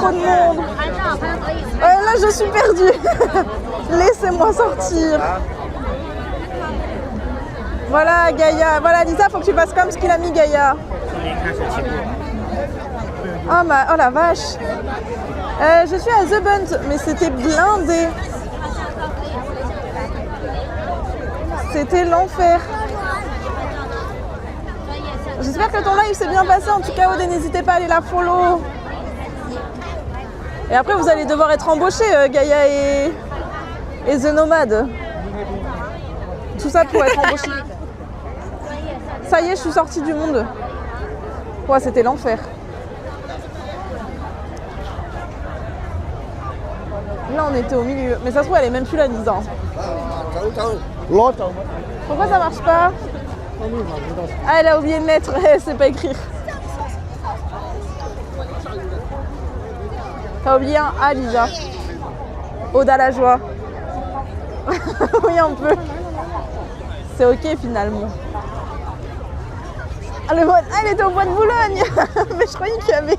trop de monde. Là, je suis perdue. Laissez-moi sortir. Voilà, Gaïa. Voilà, Lisa, faut que tu fasses comme ce qu'il a mis, Gaïa. Oh la vache. Je suis à The Bund, mais c'était blindé. C'était l'enfer. J'espère que ton live s'est bien passé. En tout cas, Aude, n'hésitez pas à aller la follow. Et après, vous allez devoir être embauchés, Gaïa et The Nomade. Tout ça pour être embauché. Ça y est, je suis sortie du monde. Ouais, c'était l'enfer. Là, on était au milieu. Mais ça se trouve, elle est même plus là, Lisa. Pourquoi ça marche pas? Ah, elle a oublié de mettre. Elle sait pas écrire. T'as oublié un A, Lisa. Aude à la joie. Oui, un peu. C'est ok, finalement. Ah, elle était au bois de Boulogne. Mais je croyais qu'il y avait...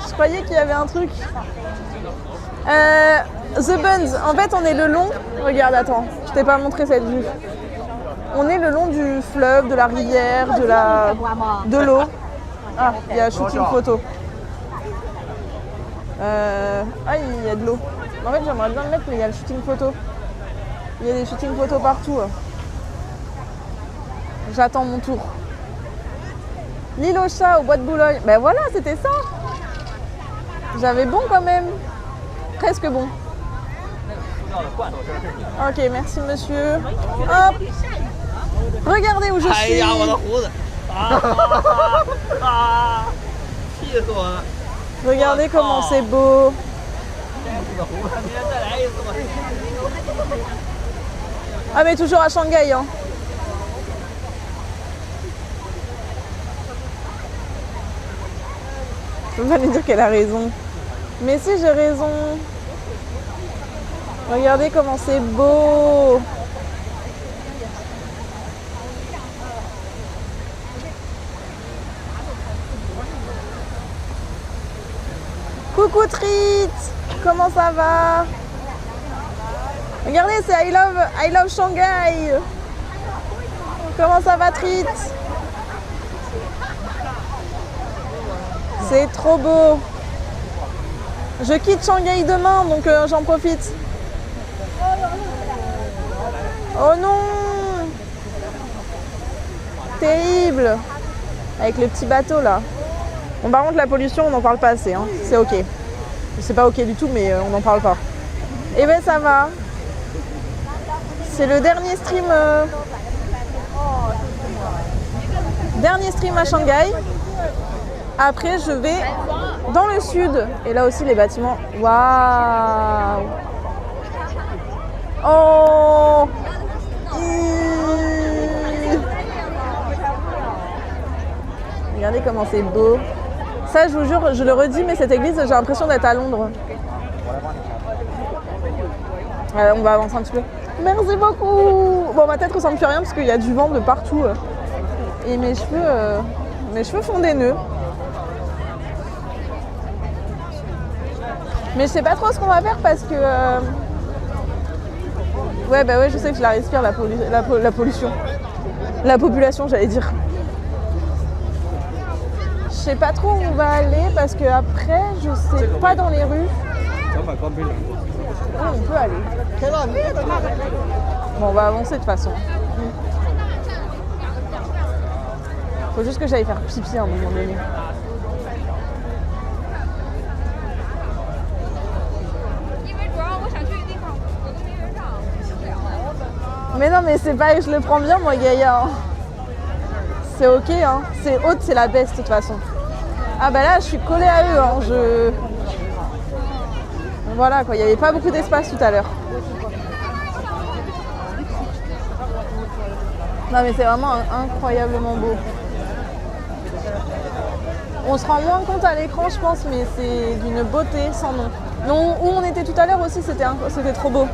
Je croyais qu'il y avait un truc. The Buns, en fait, on est le long... Regarde, attends, je t'ai pas montré cette vue. On est le long du fleuve, de la rivière, de l'eau. Ah, il y a shooting photo. Ah, il y a de l'eau. En fait, j'aimerais bien le mettre, mais il y a le shooting photo. Il y a des shooting photos partout. J'attends mon tour. L'île aux chats au bois de Boulogne. Ben voilà, c'était ça. J'avais bon quand même. Presque bon. Ok, merci monsieur. Hop. Regardez où je suis. Regardez comment c'est beau. Ah mais toujours à Shanghai hein. Vous allez dire qu'elle a raison. Mais si j'ai raison. Regardez comment c'est beau. Coucou Trit. Comment ça va? Regardez, c'est I love Shanghai. Comment ça va Trit? C'est trop beau. Je quitte Shanghai demain, donc j'en profite. Oh non! Terrible! Avec le petit bateau là. Bon, par contre, la pollution, on n'en parle pas assez. Hein. C'est ok. C'est pas ok du tout, mais on n'en parle pas. Eh ben ça va. C'est le dernier stream. Dernier stream à Shanghai. Après, je vais dans le sud. Et là aussi, les bâtiments. Waouh! Oh! Regardez comment c'est beau. Ça, je vous jure, je le redis, mais cette église, j'ai l'impression d'être à Londres. On va avancer un petit peu. Merci beaucoup. Bon, ma tête ressemble plus à rien parce qu'il y a du vent de partout. Et mes cheveux font des nœuds. Mais je sais pas trop ce qu'on va faire parce que... Ouais, bah ouais, je sais que je la respire, la pollution. La population, j'allais dire. Je sais pas trop où on va aller parce que après, je sais pas dans les rues. Où on peut aller. Bon, on va avancer de toute façon. Faut juste que j'aille faire pipi à un moment donné. Mais non, mais c'est pas, je le prends bien moi, Gaïa. Hein. C'est ok, hein. C'est haute, c'est la best de toute façon. Ah bah là, je suis collée à eux. Hein. Voilà quoi, il n'y avait pas beaucoup d'espace tout à l'heure. Non mais c'est vraiment incroyablement beau. On se rend moins compte à l'écran, je pense, mais c'est d'une beauté sans nom. Non, où on était tout à l'heure aussi, c'était trop beau.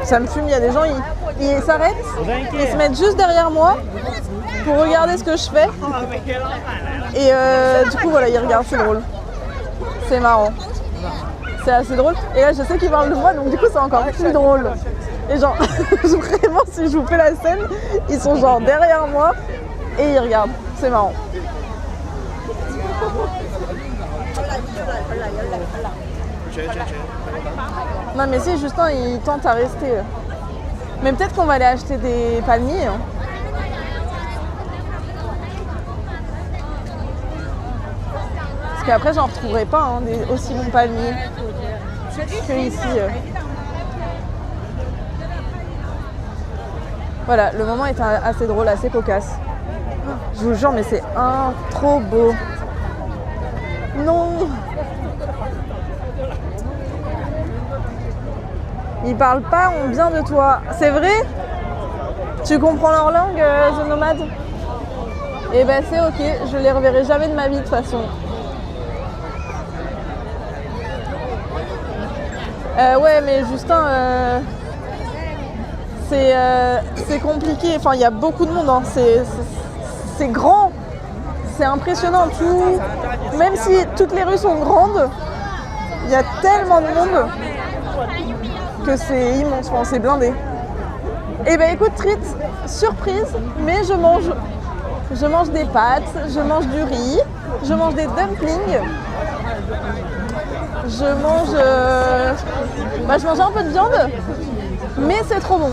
Ça me fume, il y a des gens, ils s'arrêtent, ils se mettent juste derrière moi pour regarder ce que je fais. Et du coup, voilà, ils regardent, c'est drôle. C'est marrant. C'est assez drôle. Et là, je sais qu'ils parlent de moi, donc du coup, c'est encore plus drôle. Et genre, vraiment, si je vous fais la scène, ils sont genre derrière moi et ils regardent. C'est marrant. Non, mais si, Justin, il tente à rester. Mais peut-être qu'on va aller acheter des palmiers. Hein. Parce qu'après, j'en retrouverai pas hein, des aussi bons palmiers que ici. Voilà, le moment est assez drôle, assez cocasse. Je vous jure, mais c'est trop beau. Non. Ils parlent pas en bien de toi. C'est vrai? Tu comprends leur langue, The Nomad? Eh ben c'est ok, je les reverrai jamais de ma vie de toute façon. Ouais, mais Justin, c'est compliqué. Enfin, il y a beaucoup de monde. Hein. C'est grand. C'est impressionnant. Tout. Même si toutes les rues sont grandes, il y a tellement de monde que c'est immense. Enfin, c'est blindé. Et ben écoute, treat, surprise, mais je mange. Je mange des pâtes, je mange du riz, je mange des dumplings. Je mange un peu de viande, mais c'est trop bon.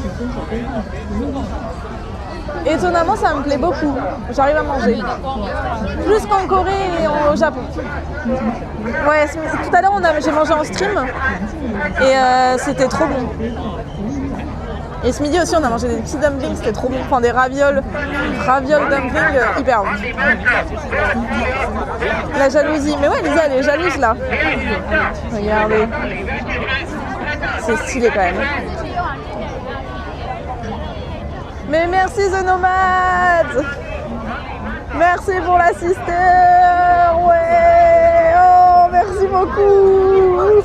Étonnamment, ça me plaît beaucoup. J'arrive à manger. Plus qu'en Corée et au Japon. Ouais, tout à l'heure, j'ai mangé en stream et c'était trop bon. Et ce midi aussi, on a mangé des petits dumplings, c'était trop bon. Enfin, des ravioles dumplings, hyper bon. La jalousie. Mais ouais, Lisa, elle est jalouse là. Regardez. C'est stylé quand même. Mais merci The Nomad. Merci pour la sister. Ouais. Oh, merci beaucoup.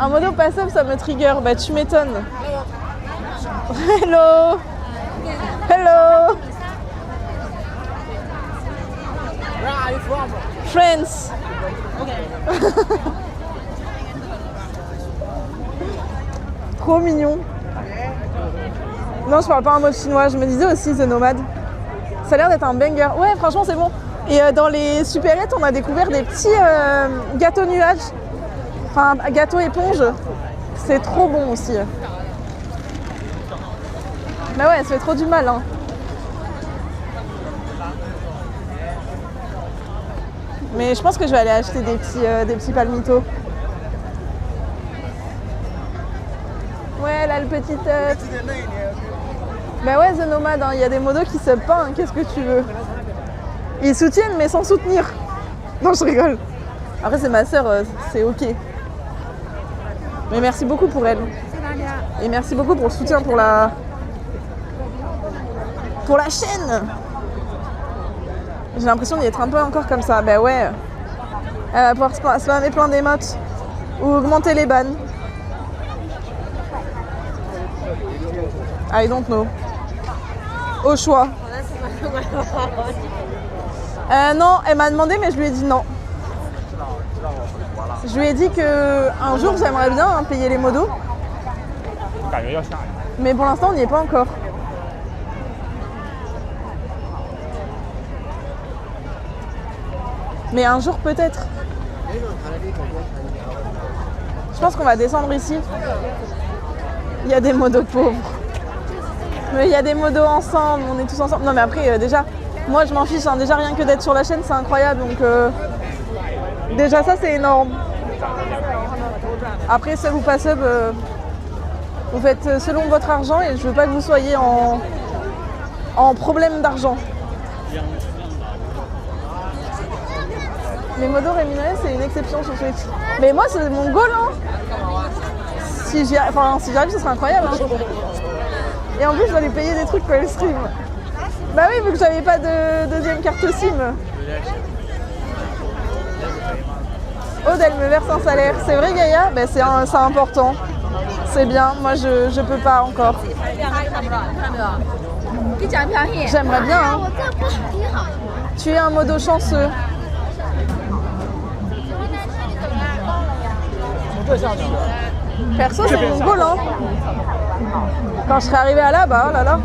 Un modo pass-up, ça me trigger. Bah, tu m'étonnes. Hello. Hello. Where are you from? France. Okay. Trop mignon. Non, je parle pas un mot chinois. Je me disais aussi The Nomad. Ça a l'air d'être un banger. Ouais, franchement, c'est bon. Et dans les supérettes, on a découvert des petits gâteaux nuages. Enfin, gâteau éponge, c'est trop bon aussi. Mais ouais, ça fait trop du mal. Hein. Mais je pense que je vais aller acheter des petits palmitos. Ouais, là, le petit... Bah ouais, The Nomad, il y a des modos qui se peint. Hein, qu'est-ce que tu veux? Ils soutiennent, mais sans soutenir. Non, je rigole. Après, c'est ma sœur, c'est ok. Mais merci beaucoup pour elle. Et merci beaucoup pour le soutien pour la chaîne. J'ai l'impression d'y être un peu encore comme ça. Bah ouais. Elle va pouvoir spammer plein d'émotes. Ou augmenter les bans. I don't know. Au choix. Non, elle m'a demandé mais je lui ai dit non. Je lui ai dit qu'un jour j'aimerais bien payer les modos. Mais pour l'instant on n'y est pas encore. Mais un jour peut-être. Je pense qu'on va descendre ici. Il y a des modos pauvres. Mais il y a des modos ensemble, on est tous ensemble. Non mais après déjà, moi je m'en fiche, hein. Déjà rien que d'être sur la chaîne c'est incroyable. Donc déjà ça c'est énorme. Après sub ou pas sub, vous faites selon votre argent et je veux pas que vous soyez en problème d'argent. Les modos rémunérés c'est une exception sur Twitch. Mais moi c'est mon goal hein. Si j'y arrive ce serait incroyable hein. Et en plus je dois lui payer des trucs pour le stream. Bah oui vu que j'avais pas de deuxième carte SIM. Aude elle me verse un salaire. C'est vrai Gaïa? Bah c'est important. C'est bien, moi je peux pas encore. J'aimerais bien, hein. Tu es un modo chanceux. Perso, c'est mon goal, hein. Quand je serai arrivée à là-bas, oh là là.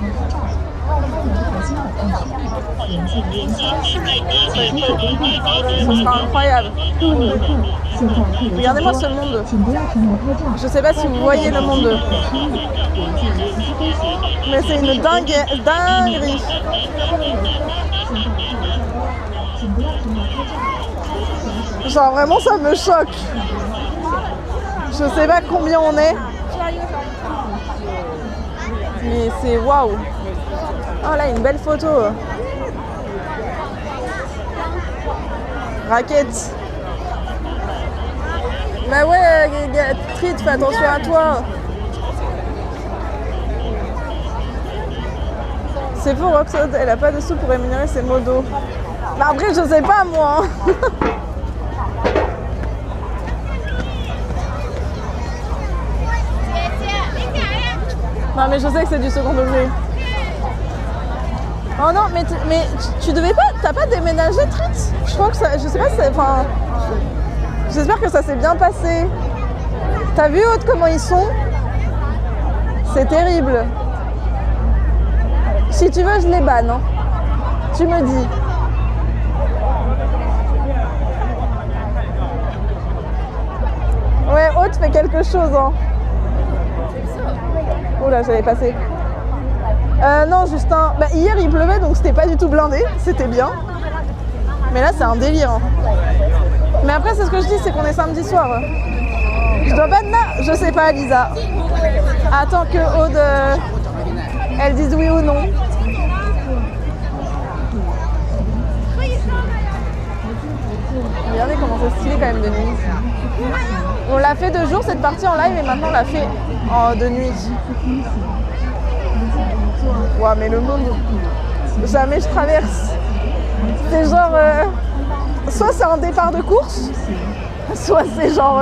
Ce sera incroyable. Regardez-moi ce monde. Je sais pas si vous voyez le monde. Mais c'est une dinguerie. Genre vraiment ça me choque. Je sais pas combien on est. Mais c'est waouh. Oh là, une belle photo. Raquette. Bah ouais, Trit, fais attention à toi. C'est faux, Roxane, elle a pas de sous pour rémunérer ses modos. Bah après, je sais pas moi. Non mais je sais que c'est du second degré. Oh non, mais tu devais pas, t'as pas déménagé, Trit? Je crois que ça, je sais pas, enfin, j'espère que ça s'est bien passé. T'as vu Aude comment ils sont? C'est terrible. Si tu veux, je les banne, hein. Tu me dis. Ouais, Aude fait quelque chose, hein. Oula, j'allais passer. Non, Justin. Bah, hier, il pleuvait, donc c'était pas du tout blindé. C'était bien. Mais là, c'est un délire. Hein. Mais après, c'est ce que je dis, c'est qu'on est samedi soir. Je dois pas être là. Je sais pas, Lisa. Attends que Aude, elle dise oui ou non. Regardez comment c'est stylé quand même de nuit. On l'a fait 2 jours cette partie en live et maintenant on l'a fait de nuit. Ouah, mais le monde, jamais je traverse. C'est genre, soit c'est un départ de course, soit c'est genre,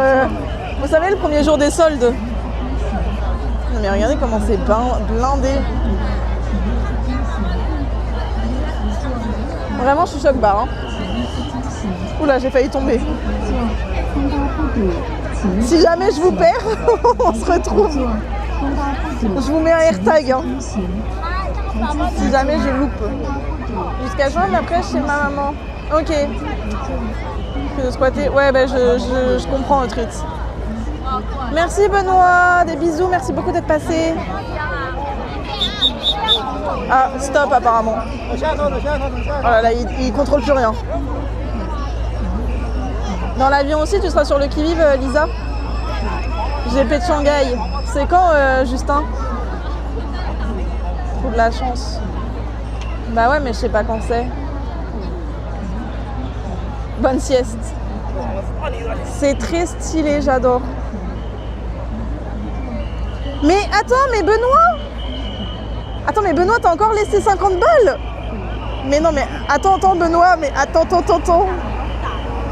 vous savez, le premier jour des soldes. Non mais regardez comment c'est blindé. Vraiment, je suis choc-barre. Hein. Oula, j'ai failli tomber. Si jamais je vous perds, on se retrouve. Je vous mets un AirTag. Hein. Si jamais je loupe. Jusqu'à juin, mais après chez ma maman. Ok. Que de squatter. Ouais, bah je comprends le truc. Merci Benoît, des bisous, merci beaucoup d'être passé. Ah, stop apparemment. Oh là là, il contrôle plus rien. Dans l'avion aussi, tu seras sur le qui-vive, Lisa? GP de Shanghai. C'est quand, Justin? Faut de la chance. Bah ouais, mais je sais pas quand c'est. Bonne sieste. C'est très stylé, j'adore. Mais attends, mais Benoît! Attends, mais Benoît, t'as encore laissé 50 balles? Mais non, mais attends, Benoît, mais attends.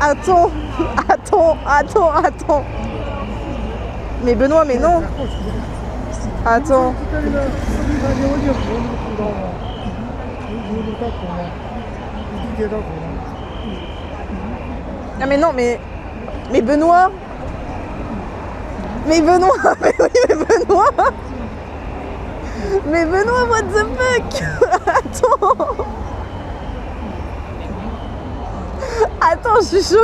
Attends. Mais Benoît, mais non. Attends. Ah mais non, mais Benoît. Mais oui, mais Benoît, what the fuck? Attends, je suis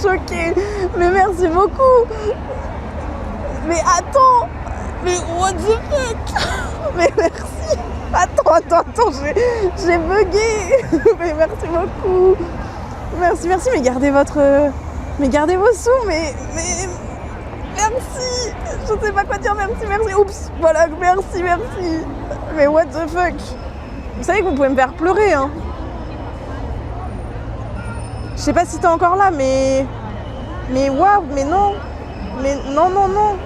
choquée. Mais merci beaucoup. Mais attends. Mais what the fuck? Mais merci. Attends, j'ai bugué. Mais merci beaucoup. Merci, mais gardez vos sous, mais merci. Je sais pas quoi dire, merci. Oups, voilà, merci. Mais what the fuck? Vous savez que vous pouvez me faire pleurer, hein. Je sais pas si t'es encore là, mais waouh, mais non. Mais non.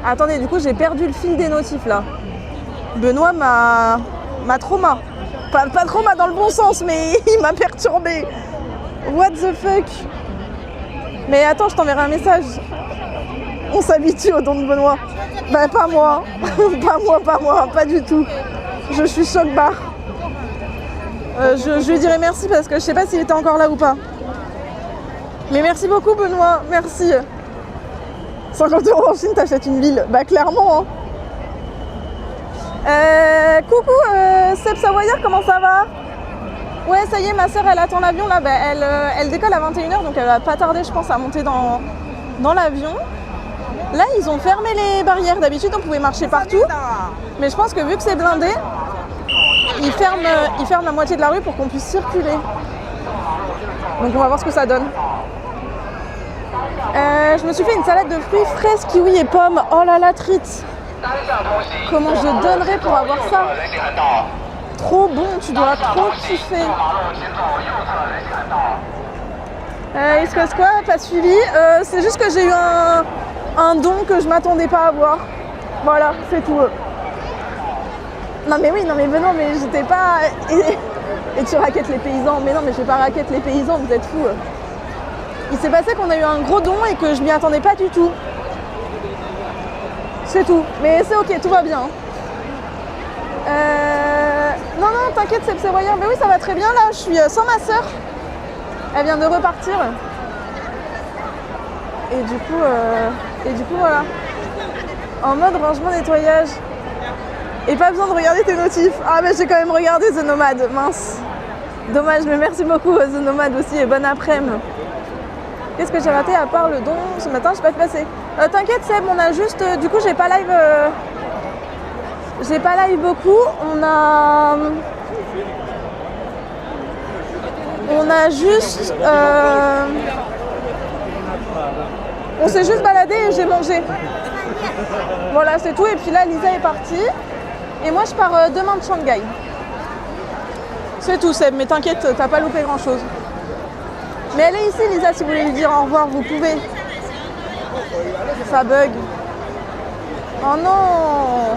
Attendez, du coup, j'ai perdu le fil des notifs, là. Benoît m'a trauma. Pas trauma dans le bon sens, mais il m'a perturbé. What the fuck? Mais attends, je t'enverrai un message. On s'habitue au don de Benoît. Bah pas moi. pas moi, pas du tout. Je suis choc-barre. Je lui dirai merci parce que je sais pas s'il était encore là ou pas. Mais merci beaucoup Benoît, merci. 50 € en Chine, t'achètes une ville. Bah clairement. Hein. Coucou Seb Savoyard, comment ça va? Ouais, ça y est, ma soeur elle attend l'avion là. Bah, elle décolle à 21h donc elle va pas tarder je pense à monter dans l'avion. Là ils ont fermé les barrières. D'habitude on pouvait marcher partout. Mais je pense que vu que c'est blindé, ils ferment la moitié de la rue pour qu'on puisse circuler. Donc on va voir ce que ça donne. Je me suis fait une salade de fruits, fraises, kiwis et pommes. Oh là là, treat. Comment je donnerais pour avoir ça? Trop bon, tu dois trop kiffer. Il se passe quoi? Pas suivi. C'est juste que j'ai eu un don que je m'attendais pas à avoir. Voilà, c'est tout. Non mais oui, non mais non mais j'étais pas... Et tu raquettes les paysans. Mais non mais je vais pas raquetter les paysans, vous êtes fous. Il s'est passé qu'on a eu un gros don et que je m'y attendais pas du tout. C'est tout. Mais c'est ok, tout va bien. Non, t'inquiète, c'est voyant. Mais oui, ça va très bien là. Je suis sans ma soeur. Elle vient de repartir. Et du coup, voilà. En mode rangement nettoyage. Et pas besoin de regarder tes notifs. Ah, mais j'ai quand même regardé The Nomad. Mince. Dommage, mais merci beaucoup The Nomad aussi. Et bonne après-midi. Qu'est-ce que j'ai raté à part le don ce matin? Je sais pas te passer. T'inquiète Seb, on a juste... du coup, j'ai pas live... J'ai pas live beaucoup. On a juste... On s'est juste baladé et j'ai mangé. Voilà, c'est tout. Et puis là, Lisa est partie. Et moi, je pars demain de Shanghai. C'est tout Seb, mais t'inquiète, t'as pas loupé grand-chose. Mais elle est ici, Lisa, si vous voulez lui dire au revoir, vous pouvez. Ça bug. Oh non!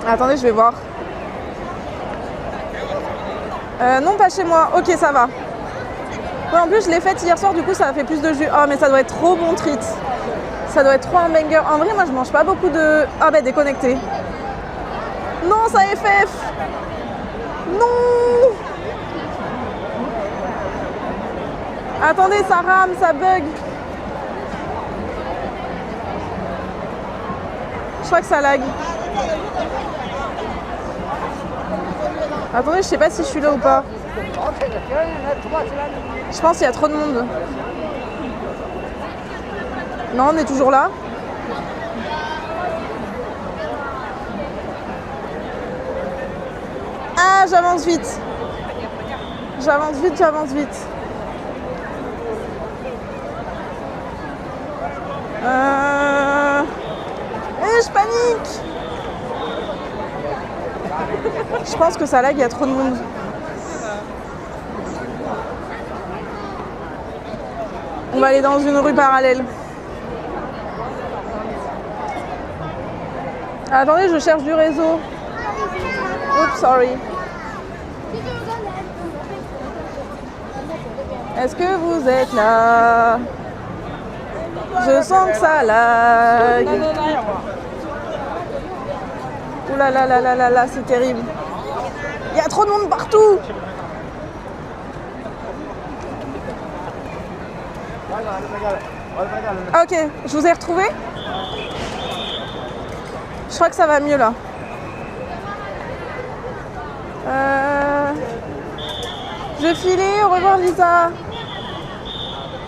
Attendez, je vais voir. Non, pas chez moi. Ok, ça va. Ouais, en plus, je l'ai faite hier soir, du coup, ça a fait plus de jus. Oh, mais ça doit être trop bon treat. Ça doit être trop un banger. En vrai, moi, je mange pas beaucoup de... Ah, bah, déconnecté. Non, ça FF. Non. Attendez, ça rame, ça bug. Je crois que ça lag. Attendez, je sais pas si je suis là ou pas. Je pense qu'il y a trop de monde. Non, on est toujours là. Ah, j'avance vite. J'avance vite. Je panique. Je pense que ça lag, il y a trop de monde. On va aller dans une rue parallèle. Attendez, je cherche du réseau. Oups, sorry. Est-ce que vous êtes là? Je sens que ça lag. Ouh là là là là là là, c'est terrible. Il y a trop de monde partout. Ok, je vous ai retrouvé. Je crois que ça va mieux là. Je vais filer, au revoir Lisa.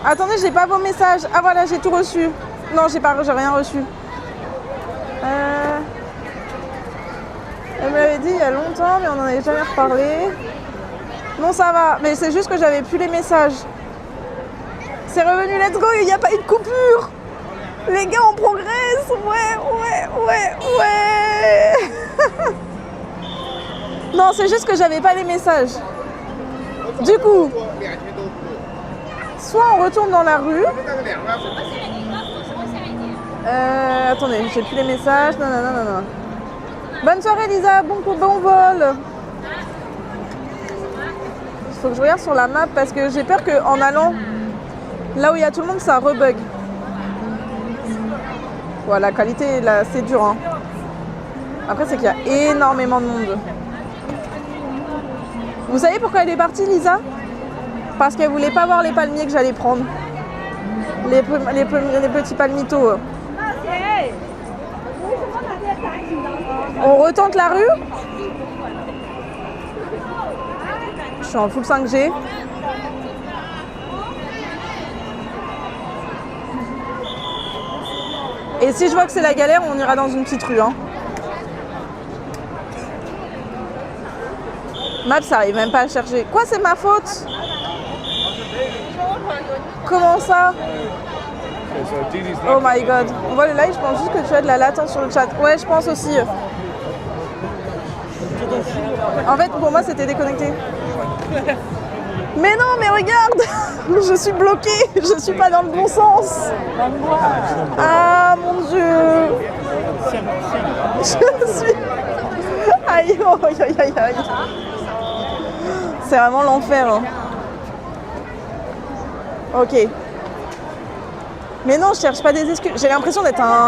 Attendez, j'ai pas vos messages. Ah voilà, j'ai tout reçu. Non, j'ai rien reçu. Elle me l'avait dit il y a longtemps, mais on n'en avait jamais reparlé. Non, ça va, mais c'est juste que j'avais plus les messages. C'est revenu, let's go, il n'y a pas eu de coupure. Les gars, on progresse. Ouais. Non, c'est juste que j'avais pas les messages. Du coup, soit on retourne dans la rue. Attendez, j'ai plus les messages. Non. Bonne soirée Lisa, bon vol. Il faut que je regarde sur la map parce que j'ai peur qu'en allant là où il y a tout le monde, ça rebug. Voilà, la qualité, là, c'est dur. Hein. Après, c'est qu'il y a énormément de monde. Vous savez pourquoi elle est partie, Lisa? Parce qu'elle voulait pas voir les palmiers que j'allais prendre. Les petits palmitos. On retente la rue. Je suis en full 5G. Et si je vois que c'est la galère, on ira dans une petite rue. Hein. Maps, ça arrive même pas à chercher. Quoi, c'est ma faute? Comment ça? Oh my god. On voit le live, je pense juste que tu as de la latence sur le chat. Ouais, je pense aussi. En fait, pour moi, c'était déconnecté. Mais non, mais regarde! Je suis bloquée, je suis pas dans le bon sens. Ah mon dieu! Je suis... Aïe, aïe, aïe, aïe, aïe. C'est vraiment l'enfer. Hein. Ok. Mais non, je cherche pas des excuses. J'ai l'impression d'être un...